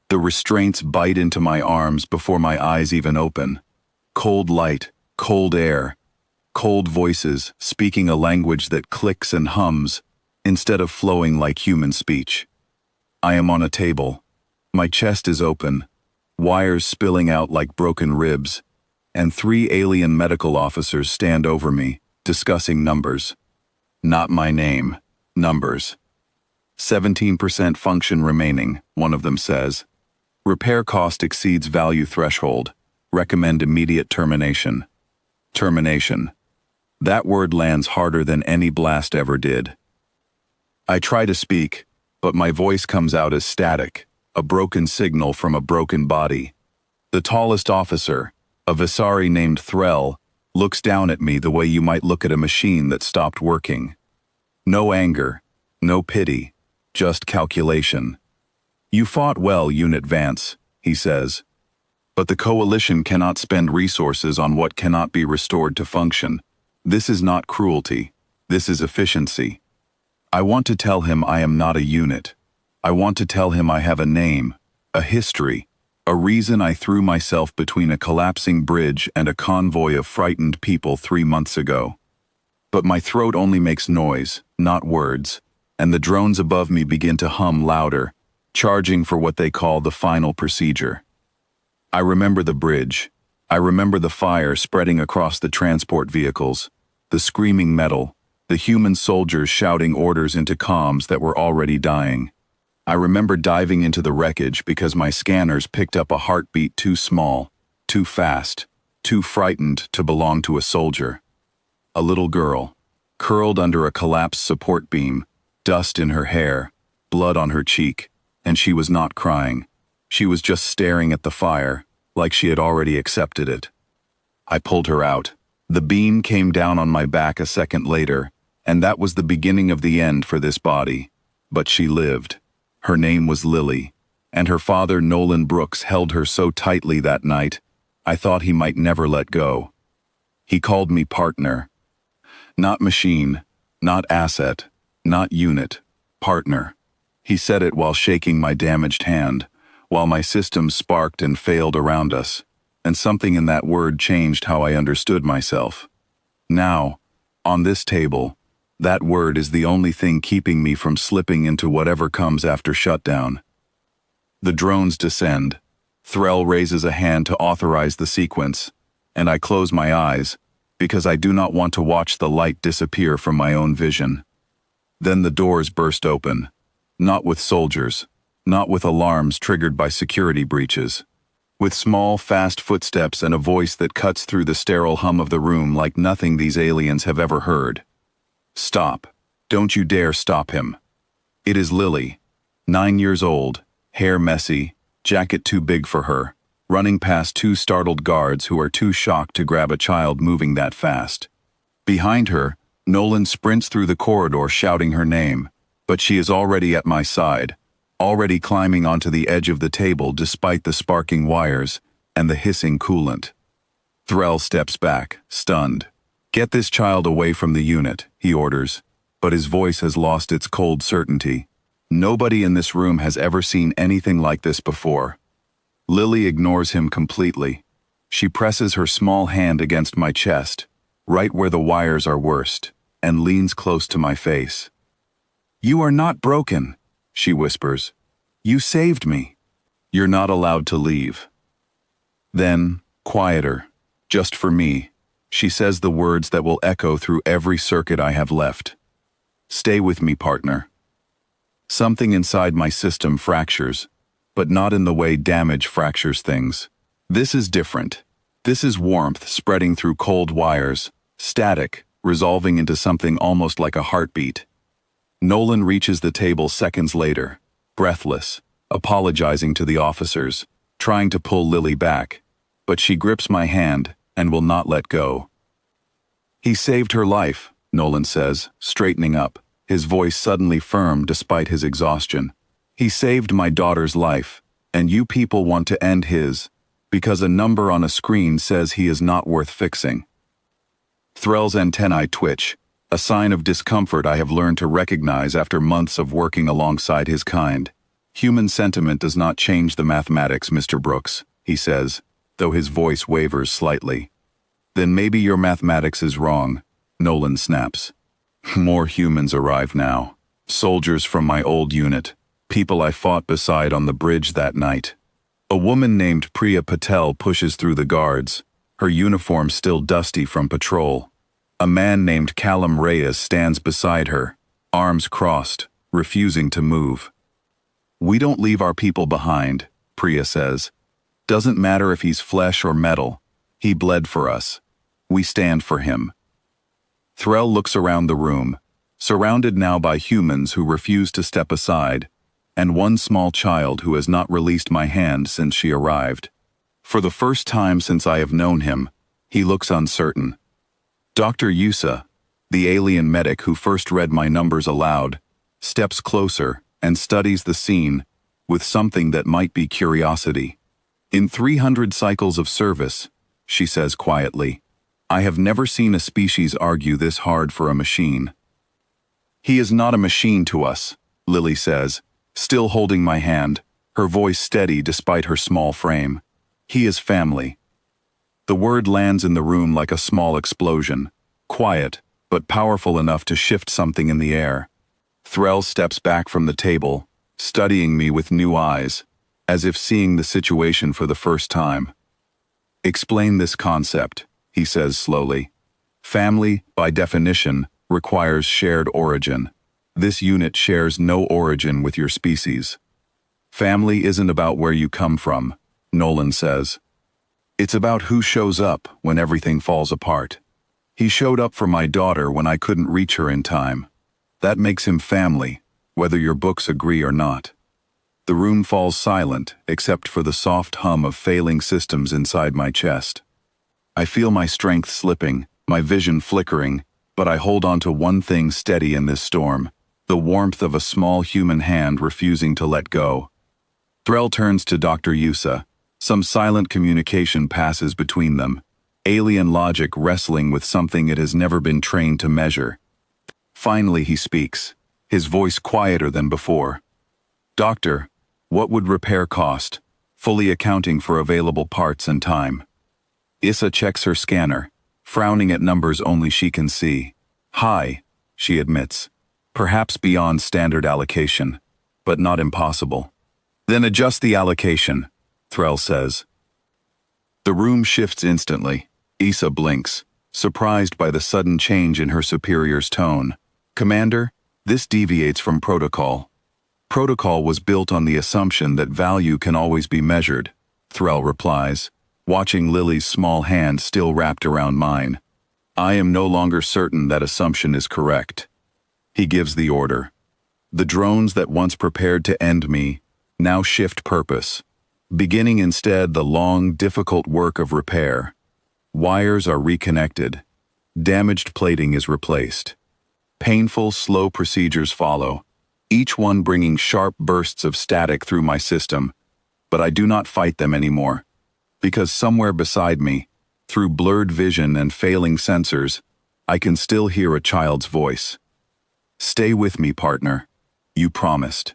The restraints bite into my arms before my eyes even open. Cold light, cold air, cold voices speaking a language that clicks and hums instead of flowing like human speech. I am on a table. My chest is open, wires spilling out like broken ribs, and 3 alien medical officers stand over me, discussing numbers. Not my name, numbers. 17% function remaining, one of them says. Repair cost exceeds value threshold. Recommend immediate termination. Termination. That word lands harder than any blast ever did. I try to speak, but my voice comes out as static, a broken signal from a broken body. The tallest officer, a Visari named Threll, looks down at me the way you might look at a machine that stopped working. No anger, no pity, just calculation. You fought well, Unit Vance, he says. But the Coalition cannot spend resources on what cannot be restored to function. This is not cruelty. This is efficiency. I want to tell him I am not a unit. I want to tell him I have a name, a history, a reason I threw myself between a collapsing bridge and a convoy of frightened people 3 months ago. But my throat only makes noise, not words, and the drones above me begin to hum louder, charging for what they call the final procedure. I remember the bridge. I remember the fire spreading across the transport vehicles, the screaming metal, the human soldiers shouting orders into comms that were already dying. I remember diving into the wreckage because my scanners picked up a heartbeat too small, too fast, too frightened to belong to a soldier. A little girl, curled under a collapsed support beam, dust in her hair, blood on her cheek, and she was not crying. She was just staring at the fire, like she had already accepted it. I pulled her out. The beam came down on my back a second later, and that was the beginning of the end for this body. But she lived. Her name was Lily, and her father Nolan Brooks held her so tightly that night, I thought he might never let go. He called me partner. Not machine, not asset, not unit, partner. He said it while shaking my damaged hand, while my systems sparked and failed around us, and something in that word changed how I understood myself. Now, on this table, that word is the only thing keeping me from slipping into whatever comes after shutdown. The drones descend. Threll raises a hand to authorize the sequence, and I close my eyes, because I do not want to watch the light disappear from my own vision. Then the doors burst open. Not with soldiers, not with alarms triggered by security breaches. With small, fast footsteps and a voice that cuts through the sterile hum of the room like nothing these aliens have ever heard. Stop. Don't you dare stop him. It is Lily, 9 years old, hair messy, jacket too big for her, running past 2 startled guards who are too shocked to grab a child moving that fast. Behind her, Nolan sprints through the corridor shouting her name, but she is already at my side, already climbing onto the edge of the table despite the sparking wires and the hissing coolant. Threll steps back, stunned. Get this child away from the unit, he orders, but his voice has lost its cold certainty. Nobody in this room has ever seen anything like this before. Lily ignores him completely. She presses her small hand against my chest, right where the wires are worst, and leans close to my face. You are not broken, she whispers. You saved me. You're not allowed to leave. Then, quieter, just for me, she says the words that will echo through every circuit I have left. Stay with me, partner. Something inside my system fractures, but not in the way damage fractures things. This is different. This is warmth spreading through cold wires, static, resolving into something almost like a heartbeat. Nolan reaches the table seconds later, breathless, apologizing to the officers, trying to pull Lily back, but she grips my hand and will not let go. He saved her life, Nolan says, straightening up, his voice suddenly firm despite his exhaustion. He saved my daughter's life, and you people want to end his, because a number on a screen says he is not worth fixing. Threll's antennae twitch, a sign of discomfort I have learned to recognize after months of working alongside his kind. Human sentiment does not change the mathematics, Mr. Brooks, he says, though his voice wavers slightly. Then maybe your mathematics is wrong, Nolan snaps. More humans arrive now. Soldiers from my old unit, people I fought beside on the bridge that night. A woman named Priya Patel pushes through the guards, her uniform still dusty from patrol. A man named Callum Reyes stands beside her, arms crossed, refusing to move. We don't leave our people behind, Priya says. Doesn't matter if he's flesh or metal. He bled for us. We stand for him. Threll looks around the room, surrounded now by humans who refuse to step aside, and one small child who has not released my hand since she arrived. For the first time since I have known him, he looks uncertain. Dr. Yusa, the alien medic who first read my numbers aloud, steps closer and studies the scene with something that might be curiosity. In 300 cycles of service, she says quietly, I have never seen a species argue this hard for a machine. He is not a machine to us, Lily says, still holding my hand, her voice steady despite her small frame. He is family. The word lands in the room like a small explosion, quiet, but powerful enough to shift something in the air. Threll steps back from the table, studying me with new eyes, as if seeing the situation for the first time. Explain this concept, he says slowly. Family, by definition, requires shared origin. This unit shares no origin with your species. Family isn't about where you come from, Nolan says. It's about who shows up when everything falls apart. He showed up for my daughter when I couldn't reach her in time. That makes him family, whether your books agree or not. The room falls silent, except for the soft hum of failing systems inside my chest. I feel my strength slipping, my vision flickering, but I hold on to one thing steady in this storm, the warmth of a small human hand refusing to let go. Threll turns to Dr. Yusa. Some silent communication passes between them, alien logic wrestling with something it has never been trained to measure. Finally he speaks, his voice quieter than before. Doctor, what would repair cost, fully accounting for available parts and time? Issa checks her scanner, frowning at numbers only she can see. High, she admits. Perhaps beyond standard allocation, but not impossible. Then adjust the allocation, Threll says. The room shifts instantly. Issa blinks, surprised by the sudden change in her superior's tone. Commander, this deviates from protocol. Protocol was built on the assumption that value can always be measured, Threll replies, watching Lily's small hand still wrapped around mine. I am no longer certain that assumption is correct. He gives the order. The drones that once prepared to end me now shift purpose, beginning instead the long, difficult work of repair. Wires are reconnected. Damaged plating is replaced. Painful, slow procedures follow, each one bringing sharp bursts of static through my system, but I do not fight them anymore, because somewhere beside me, through blurred vision and failing sensors, I can still hear a child's voice. Stay with me, partner. You promised.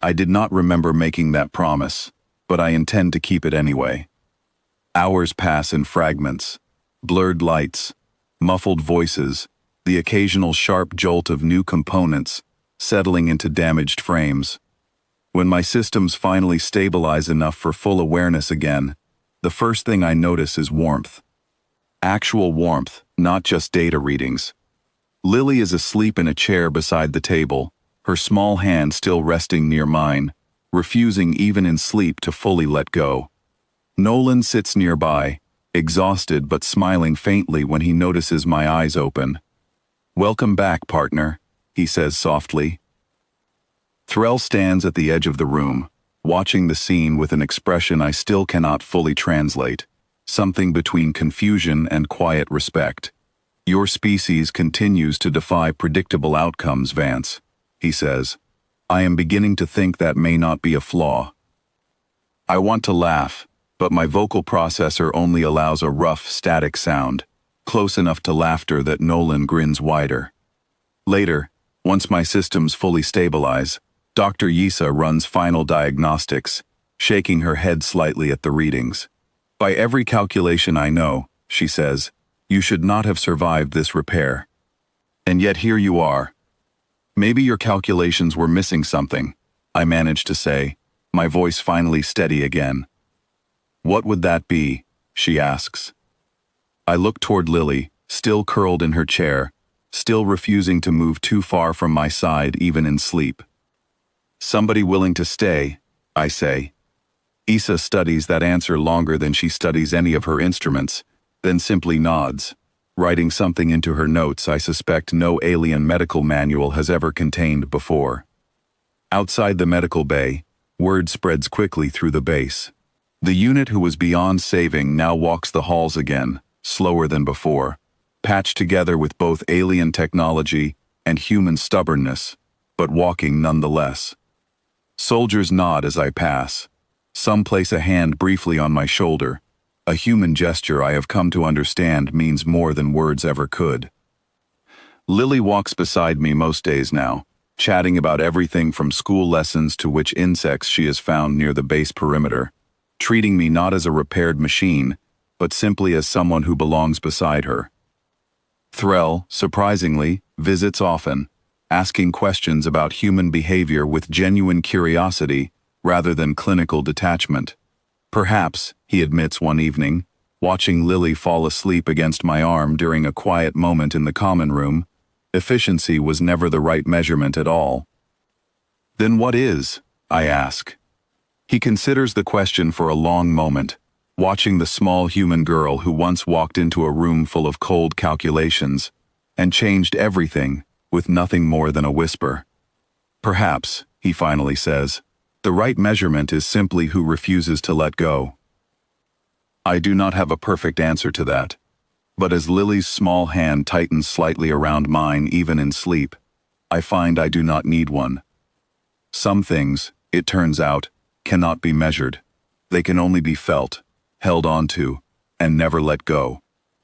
I did not remember making that promise, but I intend to keep it anyway. Hours pass in fragments, blurred lights, muffled voices, the occasional sharp jolt of new components settling into damaged frames. When my systems finally stabilize enough for full awareness again, the first thing I notice is warmth. Actual warmth, not just data readings. Lily is asleep in a chair beside the table, her small hand still resting near mine, refusing even in sleep to fully let go. Nolan sits nearby, exhausted but smiling faintly when he notices my eyes open. Welcome back, partner, he says softly. Threll stands at the edge of the room, watching the scene with an expression I still cannot fully translate, something between confusion and quiet respect. Your species continues to defy predictable outcomes, Vance, he says. I am beginning to think that may not be a flaw. I want to laugh, but my vocal processor only allows a rough, static sound, close enough to laughter that Nolan grins wider. Later, once my systems fully stabilize, Dr. Yisa runs final diagnostics, shaking her head slightly at the readings. By every calculation I know, she says, you should not have survived this repair. And yet here you are. Maybe your calculations were missing something, I managed to say, my voice finally steady again. What would that be? She asks. I look toward Lily, still curled in her chair, still refusing to move too far from my side even in sleep. Somebody willing to stay, I say. Issa studies that answer longer than she studies any of her instruments, then simply nods, writing something into her notes I suspect no alien medical manual has ever contained before. Outside the medical bay, word spreads quickly through the base. The unit who was beyond saving now walks the halls again, slower than before, patched together with both alien technology and human stubbornness, but walking nonetheless. Soldiers nod as I pass. Some place a hand briefly on my shoulder, a human gesture I have come to understand means more than words ever could. Lily walks beside me most days now, chatting about everything from school lessons to which insects she has found near the base perimeter, treating me not as a repaired machine, but simply as someone who belongs beside her. Threll, surprisingly, visits often, asking questions about human behavior with genuine curiosity rather than clinical detachment. Perhaps, he admits one evening, watching Lily fall asleep against my arm during a quiet moment in the common room, efficiency was never the right measurement at all. Then what is? I ask. He considers the question for a long moment, watching the small human girl who once walked into a room full of cold calculations and changed everything with nothing more than a whisper. Perhaps, he finally says, the right measurement is simply who refuses to let go. I do not have a perfect answer to that, but as Lily's small hand tightens slightly around mine even in sleep, I find I do not need one. Some things, it turns out, cannot be measured. They can only be felt, held onto, and never let go.